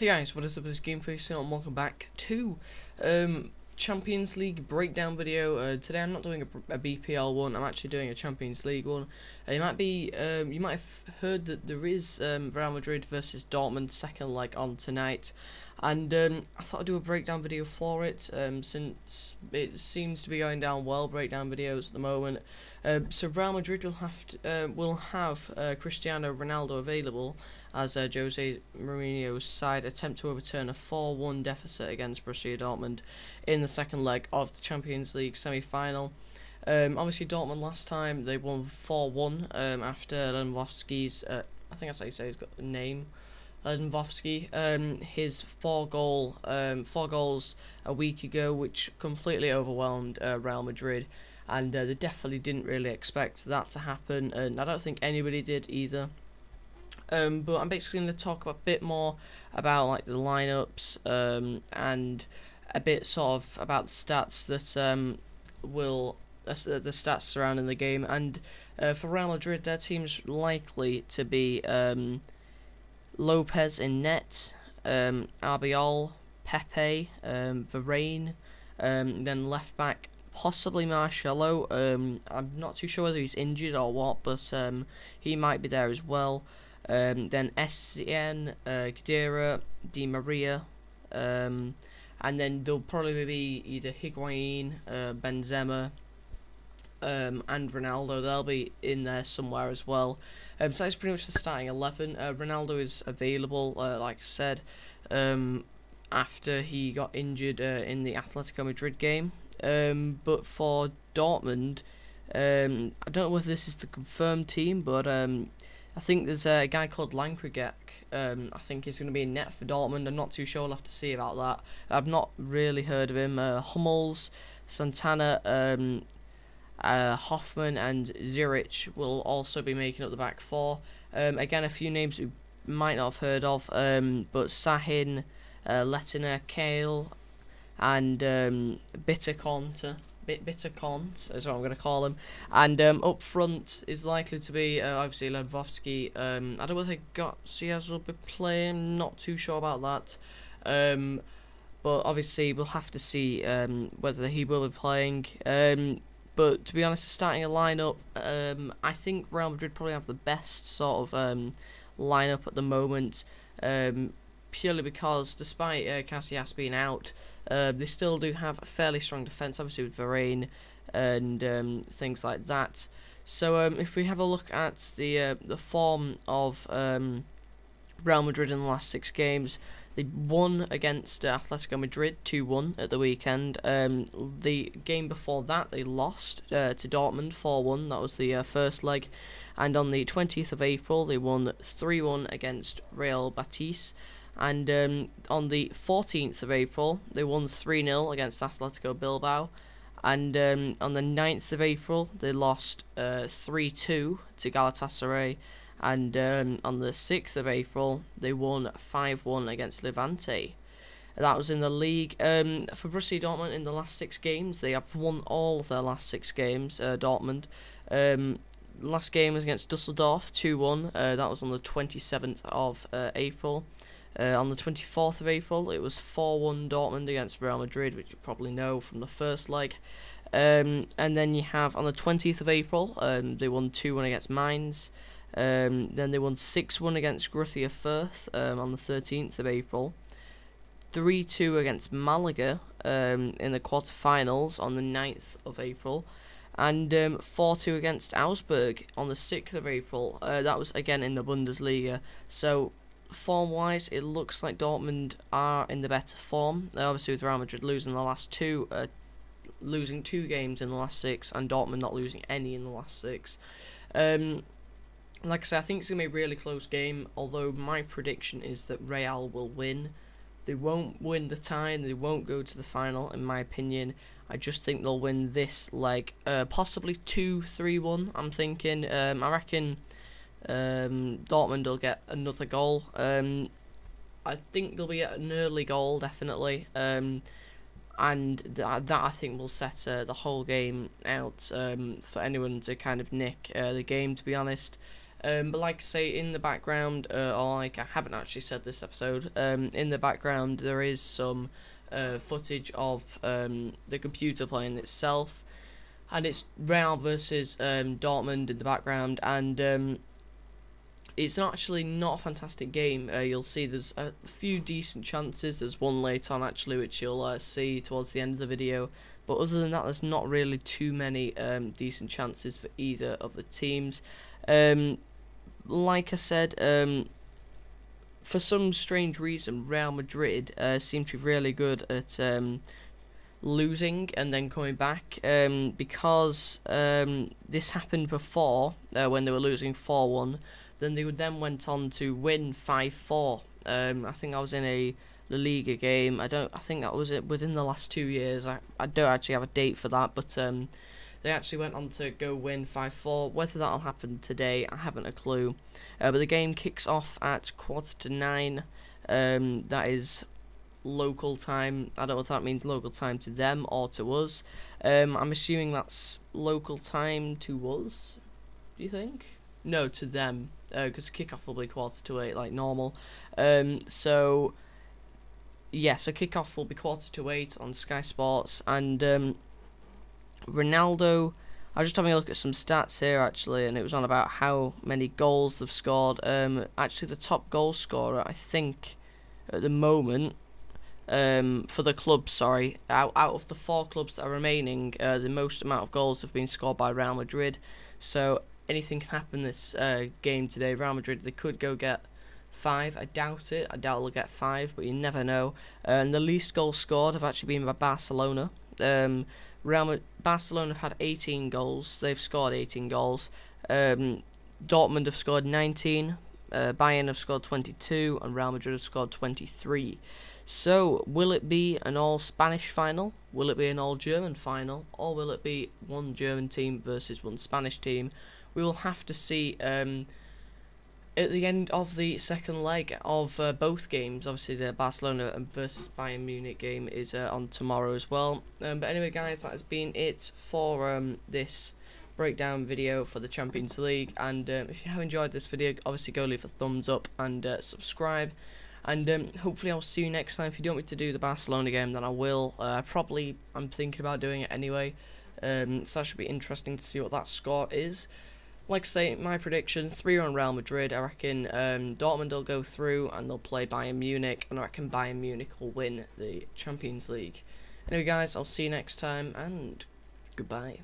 Hey guys, what is up? This is TheGameFaceHD and welcome back to Champions League breakdown video. Today I'm not doing a BPL one. I'm actually doing a Champions League one. You might have heard that there is Real Madrid versus Dortmund second leg on tonight, and I thought I'd do a breakdown video for it. Since it seems to be going down well, breakdown videos at the moment. So Real Madrid will have Cristiano Ronaldo available as Jose Mourinho's side attempt to overturn a 4-1 deficit against Borussia Dortmund in the second leg of the Champions League semi-final. Obviously Dortmund last time they won 4-1 after Lewandowski's, I think that's how you say he's got the name, Lewandowski, his four goals a week ago, which completely overwhelmed Real Madrid, and they definitely didn't really expect that to happen, and I don't think anybody did either. But I'm basically going to talk a bit more about like the lineups and a bit sort of about the stats that the stats surrounding the game. And for Real Madrid, their team's likely to be Lopez in net, Albiol, Pepe, Varane, then left back possibly Marcelo. I'm not too sure whether he's injured or what, but he might be there as well. Then Essien, Khedira, Di Maria, and then there'll probably be either Higuain, Benzema, and Ronaldo. They'll be in there somewhere as well. So that's pretty much the starting 11. Ronaldo is available, like I said, after he got injured in the Atletico Madrid game. But for Dortmund, I don't know whether this is the confirmed team, but I think there's a guy called Lankregek. I think he's going to be in net for Dortmund. I'm not too sure. I'll have to see about that. I've not really heard of him. Hummels, Santana, Hoffman and Zurich will also be making up the back four. Again, a few names we might not have heard of, but Sahin, Lettiner, Kale, and Bitterkont is what I'm going to call him. And up front is likely to be obviously Lewandowski. I don't know whether Garcias will be playing, not too sure about that. But obviously we'll have to see whether he will be playing. But to be honest, starting a lineup, I think Real Madrid probably have the best sort of lineup at the moment. Purely because despite Casillas being out, they still do have a fairly strong defence, obviously with Varane and things like that. So if we have a look at the form of Real Madrid in the last 6 games, they won against Atletico Madrid 2-1 at the weekend. The game before that they lost to Dortmund 4-1. That was the first leg. And on the 20th of April they won 3-1 against Real Betis. And on the 14th of April, they won 3-0 against Atletico Bilbao. And on the 9th of April, they lost 3-2 to Galatasaray. And on the 6th of April, they won 5-1 against Levante. That was in the league. For Borussia Dortmund, in the last 6 games, they have won all of their last 6 games, Dortmund. Last game was against Dusseldorf, 2-1. That was on the 27th of April. On the 24th of April, it was 4-1 Dortmund against Real Madrid, which you probably know from the first leg. And then you have on the 20th of April, they won 2-1 against Mainz. Then they won 6-1 against Greuther Fürth on the 13th of April. 3-2 against Malaga in the quarterfinals on the 9th of April. And 4-2 against Augsburg on the 6th of April. That was again in the Bundesliga. So form-wise, it looks like Dortmund are in the better form. Obviously, with Real Madrid losing losing 2 games in the last 6, and Dortmund not losing any in the last 6. Like I said, I think it's going to be a really close game, although my prediction is that Real will win. They won't win the tie, and they won't go to the final, in my opinion. I just think they'll win this leg, possibly 2-3-1, I'm thinking. I reckon Dortmund will get another goal. I think they'll be an early goal, definitely. And that I think will set the whole game out for anyone to kind of nick the game, to be honest. But like I say, in the background, or like I haven't actually said this episode, in the background there is some footage of the computer playing itself, and it's Real versus Dortmund in the background, and it's actually not a fantastic game. You'll see there's a few decent chances. There's one later on actually, which you'll see towards the end of the video. But other than that, there's not really too many decent chances for either of the teams. Like I said, for some strange reason, Real Madrid seem to be really good at losing and then coming back, because this happened before when they were losing 4-1. Then they went on to win 5-4. I think I was in a La Liga game. I think that was it within the last 2 years. I don't actually have a date for that, but they actually went on to go win 5-4. Whether that'll happen today, I haven't a clue. But the game kicks off at 9:15. That is local time. I don't know if that means local time to them or to us. I'm assuming that's local time to us. Do you think? No, to them, because kickoff will be 7:45 like normal. So yeah, so kickoff will be 7:45 on Sky Sports, and Ronaldo, I was just having a look at some stats here actually, and it was on about how many goals they've scored. Actually, the top goal scorer, I think, at the moment, for the club, sorry, out of the 4 clubs that are remaining, the most amount of goals have been scored by Real Madrid. So anything can happen this game today. Real Madrid, they could go get 5. I doubt it. I doubt they'll get 5, but you never know. And the least goals scored have actually been by Barcelona. Barcelona have had 18 goals. They've scored 18 goals. Dortmund have scored 19. Bayern have scored 22, and Real Madrid have scored 23. So, will it be an all-Spanish final? Will it be an all-German final? Or will it be one German team versus one Spanish team? We will have to see at the end of the second leg of both games. Obviously, the Barcelona versus Bayern Munich game is on tomorrow as well. But anyway, guys, that has been it for this breakdown video for the Champions League. And if you have enjoyed this video, obviously go leave a thumbs up and subscribe. And hopefully I'll see you next time. If you don't want me to do the Barcelona game, then I will. Probably I'm thinking about doing it anyway. So that should be interesting to see what that score is. Like I say, my prediction, 3-1 Real Madrid. I reckon Dortmund will go through and they'll play Bayern Munich. And I reckon Bayern Munich will win the Champions League. Anyway, guys, I'll see you next time, and goodbye.